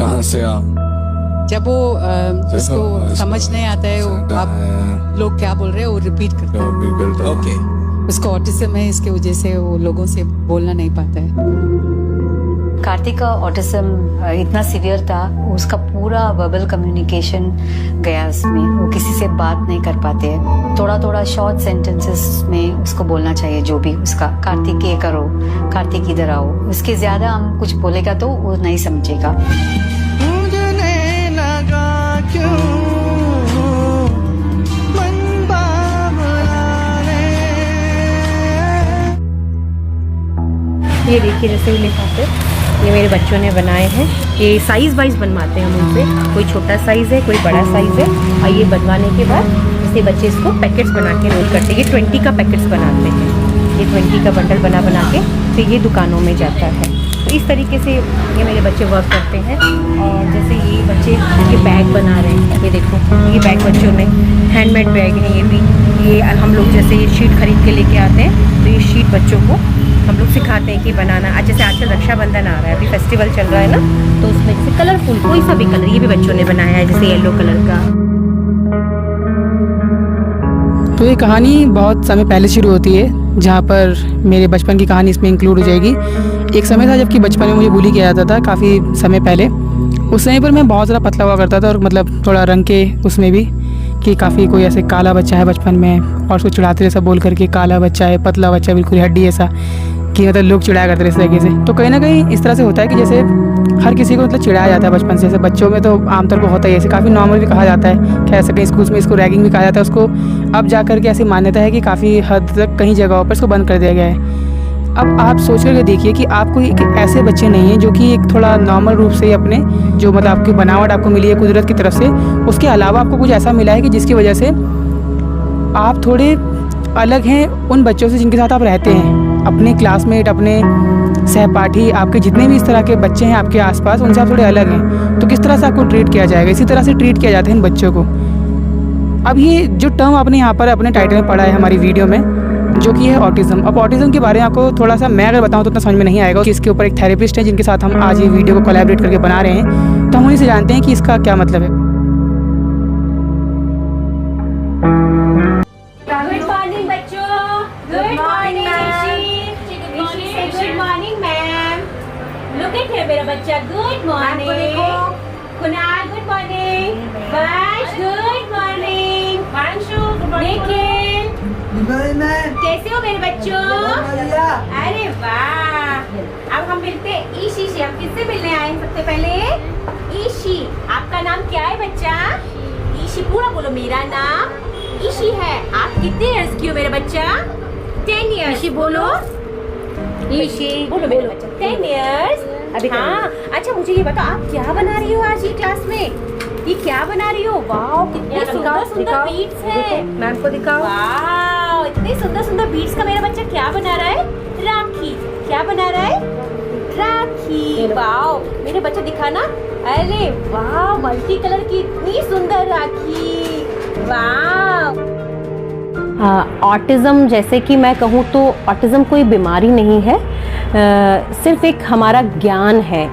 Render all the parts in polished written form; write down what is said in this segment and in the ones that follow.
कहाँ से आप? जब वो उसको समझ नहीं आता है वो आप लोग क्या बोल रहे हैं वो रिपीट करता है। ओके, उसको ऑटिज्म है, इसके वजह से वो लोगों से बोलना नहीं पाता है। कार्तिक का ऑटिज्म इतना सीवियर था, उसका पूरा वर्बल कम्युनिकेशन गया उसमें, वो किसी से बात नहीं कर पाते हैं। थोड़ा थोड़ा शॉर्ट सेंटेंसेस में उसको बोलना चाहिए जो भी उसका, कार्तिक ये करो, कार्तिक इधर आओ। उसके ज़्यादा हम कुछ बोलेगा तो वो नहीं समझेगा। ये देखिए जैसे लिफाफे ये मेरे बच्चों ने बनाए हैं। ये साइज़ वाइज बनवाते हैं हम उनसे, कोई छोटा साइज़ है कोई बड़ा साइज़ है। और ये बनवाने के बाद जैसे बच्चे इसको पैकेट्स बना के रोल करते हैं। ये 20 का पैकेट्स बनाते हैं, ये 20 का बंडल बना के फिर ये दुकानों में जाता है। तो इस तरीके से ये मेरे बच्चे वर्क करते हैं। और जैसे ये बच्चे ये बैग बना रहे हैं, ये देखो ये बैग बच्चों ने हैंडमेड बैग है। ये भी ये हम लोग जैसे ये शीट खरीद के लेके आते हैं तो ये शीट बच्चों को हम लोग सिखाते हैं कि बनाना। आज जैसे आजकल रक्षाबंधन आ रहा है, अभी फेस्टिवल चल रहा है ना, तो उसमें जैसे कलरफुल कोई सा भी कलर ये भी बच्चों ने बनाया है, जैसे येलो कलर का। तो ये कहानी बहुत समय पहले शुरू होती है, जहाँ पर मेरे बचपन की कहानी इसमें इंक्लूड हो जाएगी। एक समय था जबकि बचपन में मुझे बुली किया जाता था, काफ़ी समय पहले। उस समय पर मैं बहुत ज़्यादा पतला हुआ करता था और मतलब थोड़ा रंग के उसमें भी कि काफ़ी कोई ऐसे काला बच्चा है बचपन में, और उसको चिढ़ाते जैसा बोल करके काला बच्चा है, पतला बच्चा, बिल्कुल हड्डी ऐसा, कि मतलब लोग चिढ़ाया करते इस तरीके से। तो कहीं ना कहीं इस तरह से होता है कि जैसे हर किसी को मतलब चिढ़ाया जाता है बचपन से। जैसे बच्चों में तो आमतौर पर होता ही है, ऐसे काफ़ी नॉर्मल भी कहा जाता है, कह सकें स्कूल्स में इसको रैगिंग भी कहा जाता है। उसको अब जा कर के ऐसी मान्यता है कि काफ़ी हद तक कई जगहों पर इसको बंद कर दिया गया है। अब आप सोच करके देखिए कि आपको एक ऐसे बच्चे नहीं हैं जो कि एक थोड़ा नॉर्मल रूप से अपने जो मतलब आपकी बनावट आपको मिली है कुदरत की तरफ से, उसके अलावा आपको कुछ ऐसा मिला है कि जिसकी वजह से आप थोड़े अलग हैं उन बच्चों से जिनके साथ आप रहते हैं। अपने क्लासमेट, अपने सहपाठी, आपके जितने भी इस तरह के बच्चे हैं आपके आसपास, उनसे आप थोड़े अलग हैं। तो किस तरह से आपको ट्रीट किया जाएगा, इसी तरह से ट्रीट किया जाता है इन बच्चों को। अब ये जो टर्म आपने यहाँ पर अपने टाइटल में पढ़ा है हमारी वीडियो में, जो कि है ऑटिज़म। अब ऑटिज़म के बारे में आपको थोड़ा सा मैं अगर बताऊं तो उतना समझ में नहीं आएगा कि इसके ऊपर एक थेरेपिस्ट है जिनके साथ हम आज ये वीडियो को कोलैबोरेट करके बना रहे हैं, तो हम उन्हीं से जानते हैं कि इसका क्या मतलब है। गुड मॉर्निंग बच्चों। Good morning good morning ma'am. Look at here मेरा बच्चा। Good morning Kunal. Good morning Vansh. Good morning Vanshu. Nikhil कैसे हो मेरे बच्चों? अरे वाह। अब हम मिलते हैं ईशी से। हम किससे मिलने आए हैं सबसे पहले? ईशी। आपका नाम क्या है बच्चा? ईशी। पूरा बोलो मेरा नाम ईशी है। आप कितने इयर्स की हो मेरा बच्चा? 10 इयर्स। ईशी बोलो। ईशी बोलो मेरा बच्चा 10 इयर्स। अभी हाँ। अच्छा मुझे ये बताओ आप क्या बना रही हो आज ये क्लास में? ये क्या बना रही हो? वाह कितने सुंदर सुंदर बीट्स हैं। मैम को दिखाओ। वाह इतने सुंदर सुंदर बीट्स का मेरा बच्चा क्या बना रहा है? राखी। क्या बना रहा है? राखी। वाह मेरे बच्चा दिखाना। अरे वाह मल्टी कलर की इतनी सुंदर राखी। वाह। ऑटिज़म जैसे कि मैं कहूँ तो ऑटिज़म कोई बीमारी नहीं है, सिर्फ एक हमारा ज्ञान है।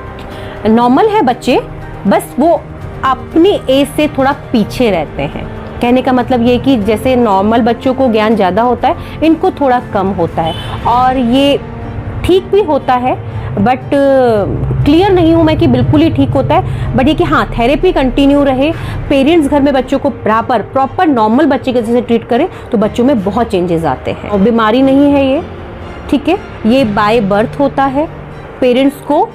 नॉर्मल है बच्चे, बस वो अपनी एज से थोड़ा पीछे रहते हैं। कहने का मतलब ये कि जैसे नॉर्मल बच्चों को ज्ञान ज़्यादा होता है, इनको थोड़ा कम होता है। और ये ठीक भी होता है, बट क्लियर नहीं हूँ मैं कि बिल्कुल ही ठीक होता है। बट ये कि हाँ थेरेपी कंटिन्यू रहे, पेरेंट्स घर में बच्चों को प्रॉपर नॉर्मल बच्चे के जैसे ट्रीट करें तो बच्चों में बहुत चेंजेस आते हैं। और बीमारी नहीं है ये, ठीक है, ये बाय बर्थ होता है। पेरेंट्स को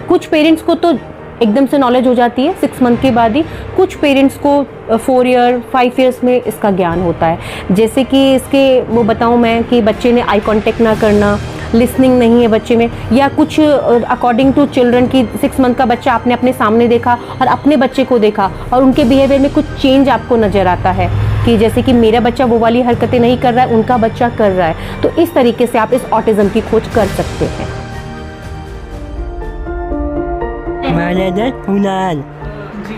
कुछ पेरेंट्स को तो एकदम से नॉलेज हो जाती है 6 मंथ के बाद ही। कुछ पेरेंट्स को 4 ईयर 5 ईयर्स में इसका ज्ञान होता है। जैसे कि इसके वो बताऊं मैं कि बच्चे ने आई कांटेक्ट ना करना, लिसनिंग नहीं है बच्चे में, या कुछ अकॉर्डिंग टू चिल्ड्रन की 6 मंथ का बच्चा आपने अपने सामने देखा और अपने बच्चे को देखा और उनके बिहेवियर में कुछ चेंज आपको नज़र आता है कि जैसे कि मेरा बच्चा वो वाली हरकतें नहीं कर रहा है, उनका बच्चा कर रहा है। तो इस तरीके से आप इस ऑटिज़म की खोज कर सकते हैं। कुणाल जी,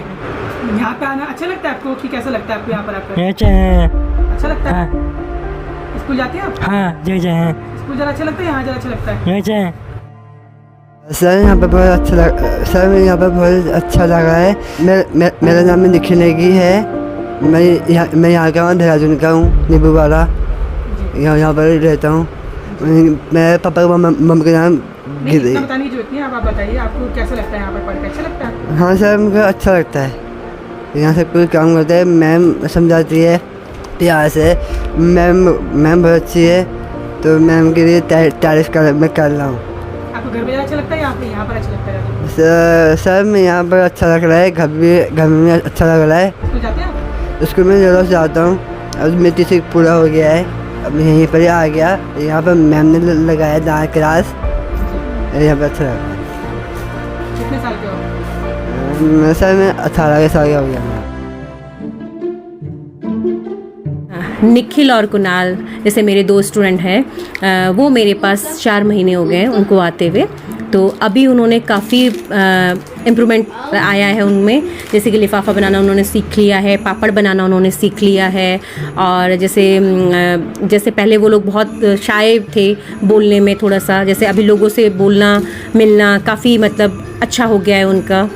यहाँ पे आना अच्छा लगता है आपको कि कैसा लगता है आपको यहाँ पर आकर? अच्छा लगता है। स्कूल जाते हैं आप? हाँ स्कूल जाना अच्छा लगता है, यहाँ जाना अच्छा लगता है? सर यहाँ पर बहुत अच्छा सर यहाँ पर बहुत अच्छा लगा है। मेरा नाम निखिल नेगी है। मैं यहाँ का हूँ, देहरादून का हूँ, नींबू वाला। यहाँ पर रहता हूँ। मेरे पापा का मम्मी का नाम गिरी। बताने की जरूरत नहीं, आप बताइए आपको कैसा लगता है यहाँ पर पढ़ के? अच्छा लगता है? हाँ सर, मुझे अच्छा लगता है। यहाँ सब कुछ काम करते हैं, मैम समझाती है प्यार से। मैम बहुत अच्छी है, तो मैम के लिए तारीफ मैं कर रहा हूँ। आपको घर में अच्छा लगता है या आपको यहाँ पर अच्छा लगता है? सर मैं यहाँ पर अच्छा लग रहा है, घर में अच्छा लग रहा है। स्कूल जाते हैं आप? स्कूल में ज़रूर जाता हूँ। अब मेरी टीचर पूरा हो गया है, अब यहीं पर ही आ गया। यहाँ पर मैम ने लगाया डांस क्लास, यहाँ पर अच्छा लगा। कितने साल के हो? सर मैं 18 साल का हो गया। निखिल और कुणाल जैसे मेरे दो स्टूडेंट हैं, वो मेरे पास 4 महीने हो गए हैं उनको आते हुए। तो अभी उन्होंने काफ़ी इम्प्रूवमेंट आया है उनमें। जैसे कि लिफाफा बनाना उन्होंने सीख लिया है, पापड़ बनाना उन्होंने सीख लिया है। और जैसे पहले वो लोग बहुत शाय थे बोलने में थोड़ा सा, जैसे अभी लोगों से बोलना मिलना काफ़ी मतलब अच्छा हो गया है उनका।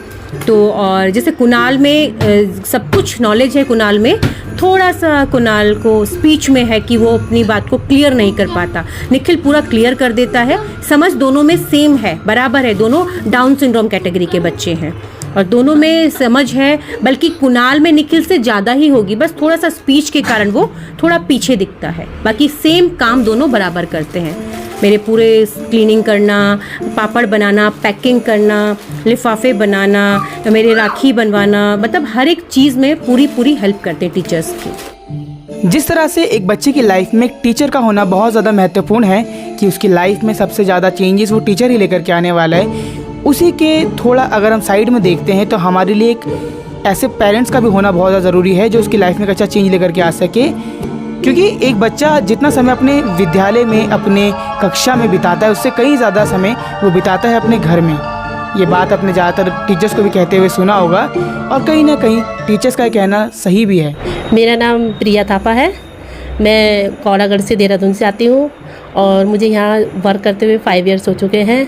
तो और जैसे कुणाल में सब कुछ नॉलेज है कुणाल में, थोड़ा सा कुणाल को स्पीच में है कि वो अपनी बात को क्लियर नहीं कर पाता। निखिल पूरा क्लियर कर देता है। समझ दोनों में सेम है, बराबर है, दोनों डाउन सिंड्रोम कैटेगरी के बच्चे हैं और दोनों में समझ है, बल्कि कुणाल में निखिल से ज़्यादा ही होगी, बस थोड़ा सा स्पीच के कारण वो थोड़ा पीछे दिखता है। बाकी सेम काम दोनों बराबर करते हैं। मेरे पूरे क्लीनिंग करना, पापड़ बनाना, पैकिंग करना, लिफाफे बनाना, मेरे राखी बनवाना, मतलब हर एक चीज़ में पूरी हेल्प करते हैं टीचर्स की। जिस तरह से एक बच्चे की लाइफ में एक टीचर का होना बहुत ज़्यादा महत्वपूर्ण है कि उसकी लाइफ में सबसे ज़्यादा चेंजेस वो टीचर ही लेकर के आने वाला है, उसी के थोड़ा अगर हम साइड में देखते हैं तो हमारे लिए एक ऐसे पेरेंट्स का भी होना बहुत ज़्यादा ज़रूरी है जो उसकी लाइफ में एक अच्छा चेंज लेकर के आ सके। क्योंकि एक बच्चा जितना समय अपने विद्यालय में, अपने कक्षा में बिताता है, उससे कहीं ज़्यादा समय वो बिताता है अपने घर में। ये बात अपने ज़्यादातर टीचर्स को भी कहते हुए सुना होगा और कहीं ना कहीं टीचर्स का कहना सही भी है। मेरा नाम प्रिया थापा है। मैं कौड़ागढ़ से, देहरादून से आती हूँ और मुझे यहाँ वर्क करते हुए 5 ईयर्स हो चुके हैं।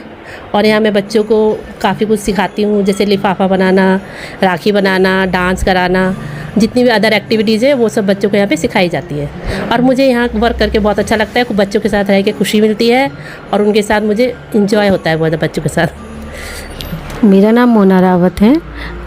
और यहाँ मैं बच्चों को काफ़ी कुछ सिखाती हूँ, जैसे लिफाफा बनाना, राखी बनाना, डांस कराना, जितनी भी अदर एक्टिविटीज़ है वो सब बच्चों को यहाँ पे सिखाई जाती है। और मुझे यहाँ वर्क करके बहुत अच्छा लगता है। बच्चों के साथ रह के खुशी मिलती है और उनके साथ मुझे इंजॉय होता है बहुत बच्चों के साथ। मेरा नाम मोना रावत है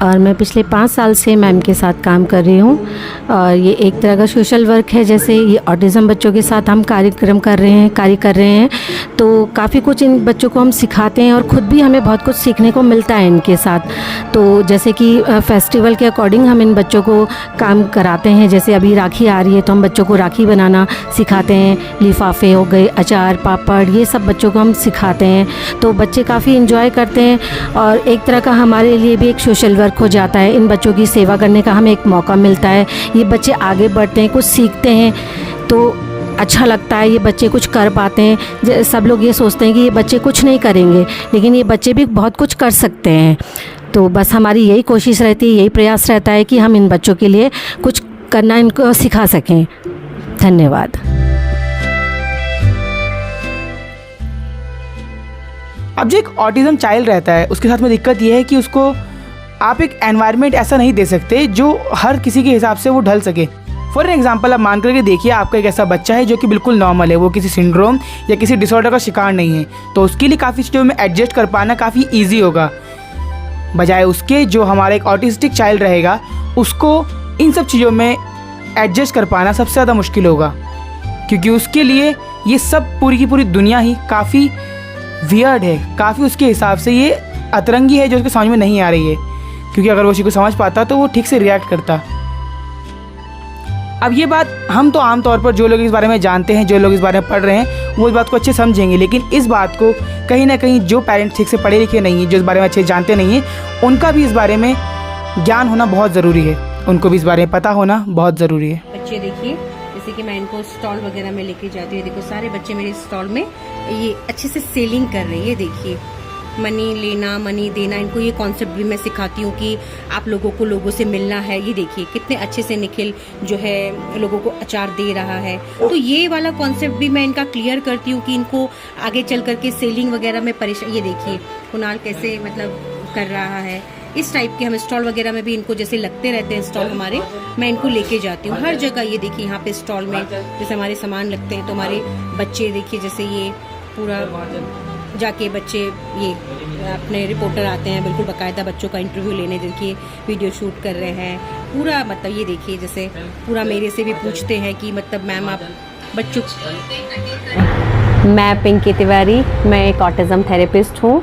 और मैं पिछले 5 साल से मैम के साथ काम कर रही हूँ। और ये एक तरह का सोशल वर्क है, जैसे ये ऑटिज़म बच्चों के साथ हम कार्य कर रहे हैं। तो काफ़ी कुछ इन बच्चों को हम सिखाते हैं और ख़ुद भी हमें बहुत कुछ सीखने को मिलता है इनके साथ। तो जैसे कि फेस्टिवल के अकॉर्डिंग हम इन बच्चों को काम कराते हैं। जैसे अभी राखी आ रही है तो हम बच्चों को राखी बनाना सिखाते हैं, लिफाफे हो गए, अचार, पापड़, ये सब बच्चों को हम सिखाते हैं। तो बच्चे काफ़ी इन्जॉय करते हैं और एक तरह का हमारे लिए भी एक सोशल वर्क हो जाता है। इन बच्चों की सेवा करने का हमें एक मौका मिलता है। ये बच्चे आगे बढ़ते हैं, कुछ सीखते हैं, तो अच्छा लगता है। ये बच्चे कुछ कर पाते हैं। सब लोग ये सोचते हैं कि ये बच्चे कुछ नहीं करेंगे, लेकिन ये बच्चे भी बहुत कुछ कर सकते हैं। तो बस हमारी यही कोशिश रहती है, यही प्रयास रहता है कि हम इन बच्चों के लिए कुछ करना, इनको सिखा सकें। धन्यवाद। अब जो एक ऑटिज़म चाइल्ड रहता है उसके साथ में दिक्कत ये है कि उसको आप एक एनवायरनमेंट ऐसा नहीं दे सकते जो हर किसी के हिसाब से वो ढल सके। फॉर एग्जांपल, आप मान करके देखिए आपका एक ऐसा बच्चा है जो कि बिल्कुल नॉर्मल है, वो किसी सिंड्रोम या किसी डिसऑर्डर का शिकार नहीं है, तो उसके लिए काफ़ी चीज़ों में एडजस्ट कर पाना काफ़ी ईजी होगा। बजाय उसके जो हमारा एक ऑटिस्टिक चाइल्ड रहेगा उसको इन सब चीज़ों में एडजस्ट कर पाना सबसे ज़्यादा मुश्किल होगा, क्योंकि उसके लिए ये सब पूरी की पूरी दुनिया ही काफ़ी वियर्ड है, काफ़ी उसके हिसाब से ये अतरंगी है जो उसके समझ में नहीं आ रही है। क्योंकि अगर वो उसी को समझ पाता तो वो ठीक से रिएक्ट करता। अब ये बात हम तो आमतौर पर जो लोग इस बारे में जानते हैं, जो लोग इस बारे में पढ़ रहे हैं, वो इस बात को अच्छे समझेंगे, लेकिन इस बात को कहीं ना कहीं जो पेरेंट्स ठीक से पढ़े लिखे नहीं हैं, जो इस बारे में अच्छे जानते नहीं हैं, उनका भी इस बारे में ज्ञान होना बहुत ज़रूरी है। उनको भी इस बारे में पता होना बहुत ज़रूरी है। बच्चे देखिए, जैसे कि मैं इनको स्टॉल वगैरह में लेके जाती हूँ, देखो सारे बच्चे मेरे स्टॉल में ये अच्छे से सेलिंग कर रहे हैं। ये देखिए, मनी लेना, मनी देना, इनको ये कॉन्सेप्ट भी मैं सिखाती हूँ कि आप लोगों को लोगों से मिलना है। ये देखिए कितने अच्छे से निखिल जो है लोगों को अचार दे रहा है। तो ये वाला कॉन्सेप्ट भी मैं इनका क्लियर करती हूँ कि इनको आगे चल करके सेलिंग वगैरह में परेशान। ये देखिए कुणाल कैसे मतलब कर रहा है, इस टाइप के हम स्टॉल वगैरह में भी इनको जैसे लगते रहते हैं स्टॉल हमारे, मैं इनको लेके जाती हूँ हर जगह। ये देखिए यहाँ पे स्टॉल में जैसे हमारे सामान लगते हैं तो हमारे बच्चे देखिए जैसे ये पूरा जाके बच्चे ये अपने रिपोर्टर आते हैं बिल्कुल बाकायदा बच्चों का इंटरव्यू लेने, देखिए वीडियो शूट कर रहे हैं पूरा, मतलब ये देखिए जैसे पूरा मेरे से भी पूछते हैं कि मतलब मैम आप बच्चों। मैं पिंकी तिवारी, मैं एक ऑटिज़म थेरेपिस्ट हूँ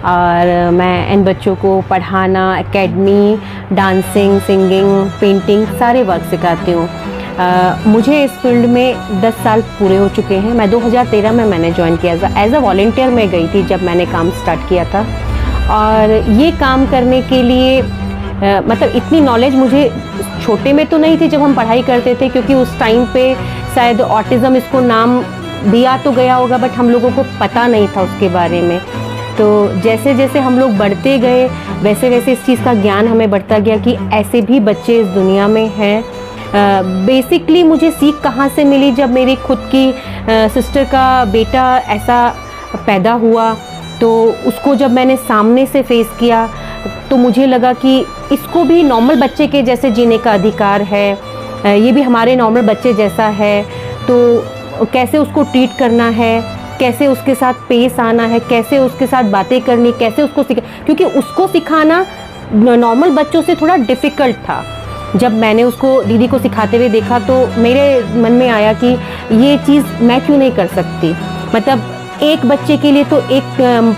और मैं इन बच्चों को पढ़ाना, एकेडमी, डांसिंग, सिंगिंग, पेंटिंग सारे वर्क सिखाती हूँ। मुझे इस फील्ड में 10 साल पूरे हो चुके हैं। मैं 2013 में मैंने ज्वाइन किया एज अ वॉलंटियर में गई थी जब मैंने काम स्टार्ट किया था। और ये काम करने के लिए मतलब इतनी नॉलेज मुझे छोटे में तो नहीं थी जब हम पढ़ाई करते थे, क्योंकि उस टाइम पे शायद ऑटिज़म इसको नाम दिया तो गया होगा बट हम लोगों को पता नहीं था उसके बारे में। तो जैसे जैसे हम लोग बढ़ते गए वैसे वैसे इस चीज़ का ज्ञान हमें बढ़ता गया कि ऐसे भी बच्चे इस दुनिया में हैं। बेसिकली मुझे सीख कहाँ से मिली, जब मेरी खुद की सिस्टर का बेटा ऐसा पैदा हुआ तो उसको जब मैंने सामने से फेस किया तो मुझे लगा कि इसको भी नॉर्मल बच्चे के जैसे जीने का अधिकार है, ये भी हमारे नॉर्मल बच्चे जैसा है। तो कैसे उसको ट्रीट करना है, कैसे उसके साथ पेश आना है, कैसे उसके साथ बातें करनी, कैसे उसको क्योंकि उसको सिखाना नॉर्मल बच्चों से थोड़ा डिफ़िकल्ट था। जब मैंने उसको दीदी को सिखाते हुए देखा तो मेरे मन में आया कि ये चीज़ मैं क्यों नहीं कर सकती। मतलब एक बच्चे के लिए तो एक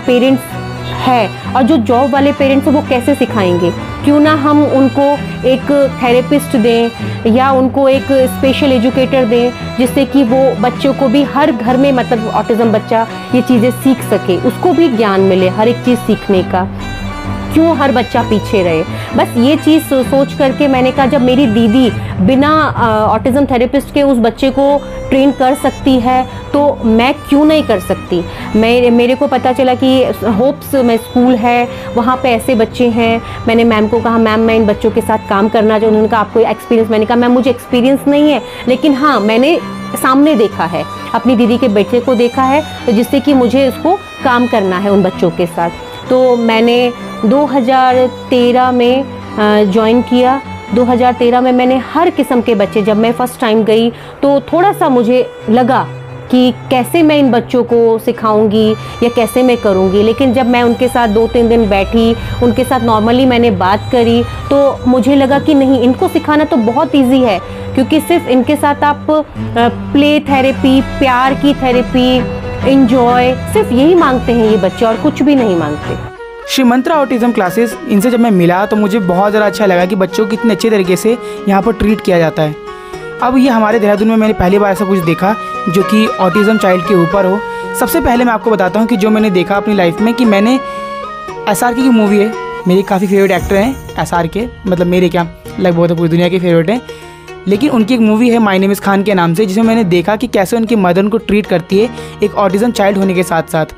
पेरेंट्स है और जो जॉब वाले पेरेंट्स हैं वो कैसे सिखाएंगे, क्यों ना हम उनको एक थेरेपिस्ट दें या उनको एक स्पेशल एजुकेटर दें जिससे कि वो बच्चों को भी हर घर में मतलब ऑटिज़म बच्चा ये चीज़ें सीख सके, उसको भी ज्ञान मिले हर एक चीज़ सीखने का, क्यों हर बच्चा पीछे रहे। बस ये चीज़ सोच करके मैंने कहा जब मेरी दीदी बिना ऑटिज़म थेरेपिस्ट के उस बच्चे को ट्रेन कर सकती है तो मैं क्यों नहीं कर सकती। मेरे को पता चला कि होप्स में स्कूल है, वहाँ पे ऐसे बच्चे हैं। मैंने मैम को कहा मैम मैं इन बच्चों के साथ काम करना चाहूँ। उन्होंने कहा आपको एक्सपीरियंस, मैंने कहा मैम मुझे एक्सपीरियंस नहीं है लेकिन हाँ मैंने सामने देखा है, अपनी दीदी के बेटे को देखा है तो जिससे कि मुझे उसको काम करना है उन बच्चों के साथ। तो मैंने 2013 में ज्वाइन किया। 2013 में मैंने हर किस्म के बच्चे, जब मैं फ़र्स्ट टाइम गई तो थोड़ा सा मुझे लगा कि कैसे मैं इन बच्चों को सिखाऊंगी या कैसे मैं करूंगी, लेकिन जब मैं उनके साथ 2-3 दिन बैठी, उनके साथ नॉर्मली मैंने बात करी तो मुझे लगा कि नहीं, इनको सिखाना तो बहुत इजी है, क्योंकि सिर्फ इनके साथ आप प्ले थेरेपी, प्यार की थेरेपी, एंजॉय, सिर्फ यही मांगते हैं ये बच्चे और कुछ भी नहीं मांगते। श्री मंत्रा ऑटिज़म क्लासेस, इनसे जब मैं मिला तो मुझे बहुत ज़्यादा अच्छा लगा कि बच्चों को कितने अच्छे तरीके से यहाँ पर ट्रीट किया जाता है। अब ये हमारे देहरादून में मैंने पहली बार ऐसा कुछ देखा जो कि ऑटिज़म चाइल्ड के ऊपर हो। सबसे पहले मैं आपको बताता हूँ कि जो मैंने देखा अपनी लाइफ में कि मैंने SRK की मूवी है, मेरी काफ़ी फेवरेट एक्टर हैं SRK, मतलब मेरे क्या लगभग पूरी दुनिया के फेवरेट हैं, लेकिन उनकी एक मूवी है माय नेम इज़ खान के नाम से, जिसमें मैंने देखा कि कैसे उनकी मदर उनको ट्रीट करती है एक ऑटिज़म चाइल्ड होने के साथ साथ।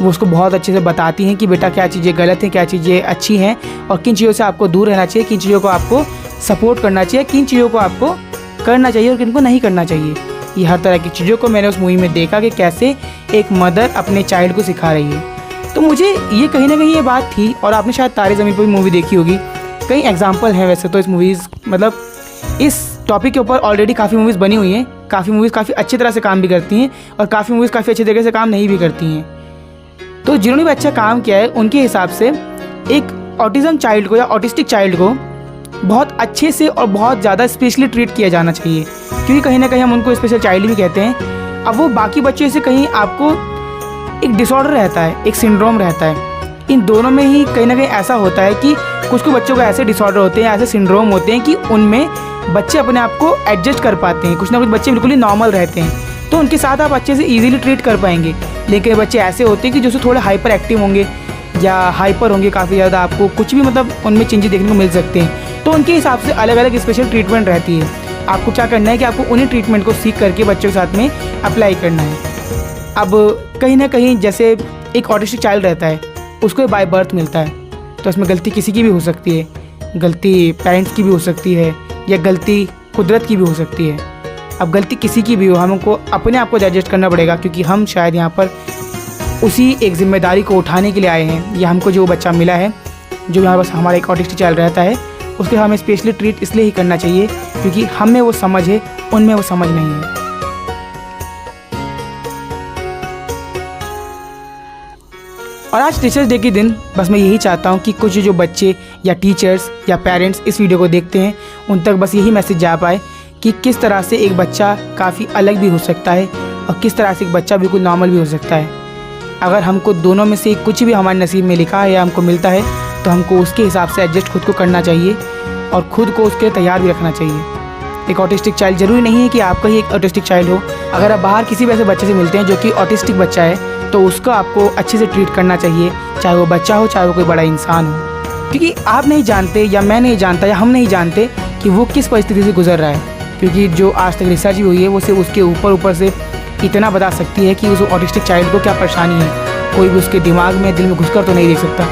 वो उसको बहुत अच्छे से बताती हैं कि बेटा क्या चीज़ें गलत हैं, क्या चीज़ें अच्छी हैं और किन चीज़ों से आपको दूर रहना चाहिए, किन चीज़ों को आपको सपोर्ट करना चाहिए, किन चीज़ों को आपको करना चाहिए और किन को नहीं करना चाहिए। ये हर तरह की चीज़ों को मैंने उस मूवी में देखा कि कैसे एक मदर अपने चाइल्ड को सिखा रही है। तो मुझे ये कहीं ना कहीं ये बात थी, और आपने शायद तारे ज़मीन पर भी मूवी देखी होगी, कई एग्जाम्पल हैं वैसे तो इस मूवीज़, मतलब इस टॉपिक के ऊपर ऑलरेडी काफ़ी मूवीज़ बनी हुई हैं। काफ़ी मूवीज़ काफ़ी अच्छी तरह से काम भी करती हैं और काफ़ी मूवीज़ काफ़ी अच्छे तरीके से काम नहीं भी करती हैं। तो जिन्होंने भी अच्छा काम किया है उनके हिसाब से एक ऑटिज़म चाइल्ड को या ऑटिस्टिक चाइल्ड को बहुत अच्छे से और बहुत ज़्यादा स्पेशली ट्रीट किया जाना चाहिए, क्योंकि कहीं ना कहीं हम उनको स्पेशल चाइल्ड भी कहते हैं। अब वो बाकी बच्चों से कहीं आपको एक डिसऑर्डर रहता है, एक सिंड्रोम रहता है, इन दोनों में ही कहीं ना कहीं ऐसा होता है कि कुछ बच्चों को ऐसे डिसऑर्डर होते हैं, ऐसे सिंड्रोम होते हैं कि उनमें बच्चे अपने आप को एडजस्ट कर पाते हैं। कुछ ना कुछ बच्चे बिल्कुल ही नॉर्मल रहते हैं तो उनके साथ आप अच्छे से ईजिली ट्रीट कर पाएंगे। लेकिन बच्चे ऐसे होते हैं कि जो थोड़े हाइपर एक्टिव होंगे या हाइपर होंगे काफ़ी ज़्यादा, आपको कुछ भी मतलब उनमें चेंजेस देखने को मिल सकते हैं। तो उनके हिसाब से अलग अलग स्पेशल ट्रीटमेंट रहती है। आपको क्या करना है कि आपको उन्हीं ट्रीटमेंट को सीख करके बच्चों के साथ में अप्लाई करना है। अब कहीं ना कहीं जैसे एक ऑटिस्टिक चाइल्ड रहता है, उसको बाय बर्थ मिलता है, तो इसमें गलती किसी की भी हो सकती है, गलती पेरेंट्स की भी हो सकती है या गलती कुदरत की भी हो सकती है। अब गलती किसी की भी हो, हमको अपने आप को एडजस्ट करना पड़ेगा, क्योंकि हम शायद यहाँ पर उसी एक ज़िम्मेदारी को उठाने के लिए आए हैं। या हमको जो बच्चा मिला है, जो यहाँ बस हमारा एक ऑटिस्टिक चाइल्ड रहता है, उसके हमें स्पेशली ट्रीट इसलिए ही करना चाहिए क्योंकि हम में वो समझ है, उनमें वो समझ नहीं है। और आज टीचर्स डे के दिन बस मैं यही चाहता हूँ कि कुछ जो बच्चे या टीचर्स या पेरेंट्स इस वीडियो को देखते हैं, उन तक बस यही मैसेज जा पाए कि किस तरह से एक बच्चा काफ़ी अलग भी हो सकता है और किस तरह से एक बच्चा बिल्कुल नॉर्मल भी हो सकता है। अगर हमको दोनों में से कुछ भी हमारे नसीब में लिखा है या हमको मिलता है तो हमको उसके हिसाब से एडजस्ट खुद को करना चाहिए और खुद को उसके लिए तैयार भी रखना चाहिए। एक ऑटिस्टिक चाइल्ड ज़रूरी नहीं है कि आपका ही एक ऑटिस्टिक चाइल्ड हो। अगर आप बाहर किसी भी ऐसे बच्चे से मिलते हैं जो कि ऑटिस्टिक बच्चा है तो उसको आपको अच्छे से ट्रीट करना चाहिए, चाहे वो बच्चा हो चाहे वो कोई बड़ा इंसान हो, क्योंकि आप नहीं जानते या मैं नहीं जानता या हम नहीं जानते कि वो किस परिस्थिति से गुजर रहा है। क्योंकि जो आज तक रिसर्च भी हुई है वो सिर्फ उसके ऊपर से इतना बता सकती है कि उस ऑटिस्टिक चाइल्ड को क्या परेशानी है। कोई भी उसके दिमाग में दिल में घुसकर तो नहीं देख सकता।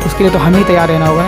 उसके लिए तो हमें ही तैयार रहना होगा।